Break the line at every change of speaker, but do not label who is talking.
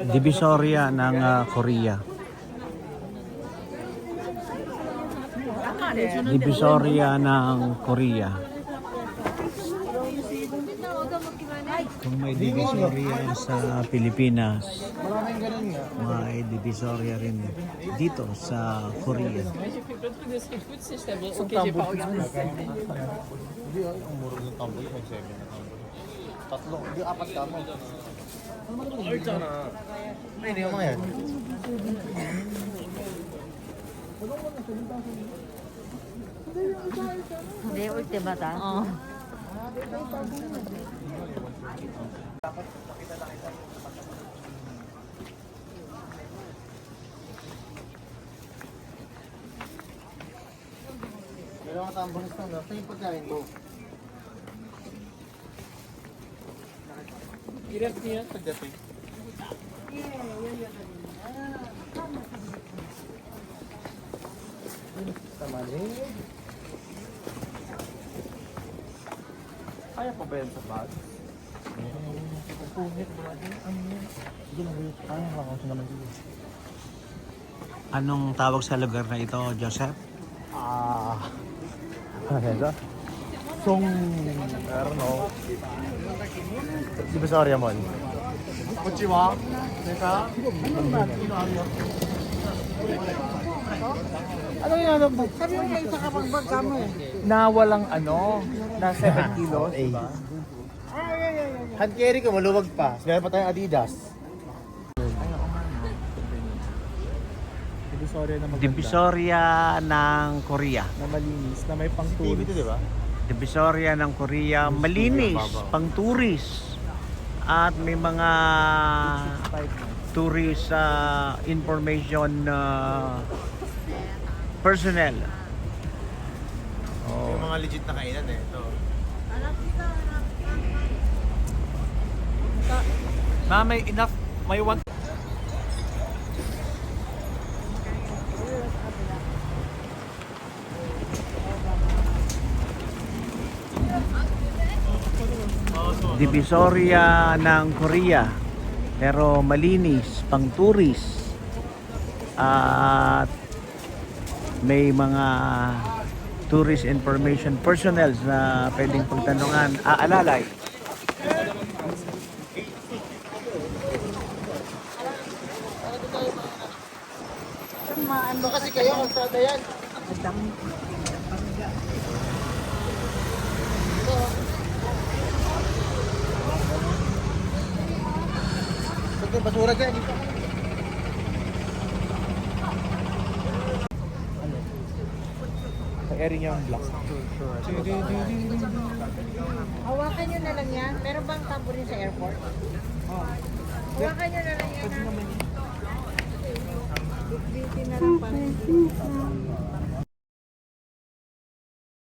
Divisoria ng Korea. Divisoria ng Korea. Kung may divisoria sa Pilipinas, may divisoria rin dito sa Korea.
Tatlo, di apat ka mo. Altsana. Ay, hindi mga yan.
Hindi, ultima ta. Oo.
Pero ang tambonis na, ito yung pagkain ko. Hirap niya pagdating. Tama din. Kaya pa ba yan sa bag? Pupungit mo natin. Ano yan? Sige lang, kaya lang ako naman dito.
Anong tawag sa lugar na ito, Joseph?
Ano ito? Song, I don't know. Di ba sa Oriamon? Konnichiwa. Teka. Ano yung ano mo?
Sabi mo may isa ka pang bag kamo eh.
Na walang ano, na 7 kilos, diba? Hand carry ko, maluwag pa. Meron pa tayong Adidas. Divisoria na maganda.
Divisoria ng Korea.
Na malinis, na may pang tourist. Di ba?
Divisoria ng Korea, malinis, pang tourist. At may mga tourist information personnel.
Yung mga legit na kainan eh. Ito.
May enough, may one. Divisoria ng Korea, pero malinis, pang tourist. At may mga tourist information personnel na pwedeng pagtanungan, aalalay.
Ito kasi kayo, kalsada yan. Ito, basura dyan. Dito. Airing yung block.
Hawakan nyo na lang yan. Meron bang tamborin sa airport? Hawakan nyo na lang yan. Bitbitin na lang para hindi.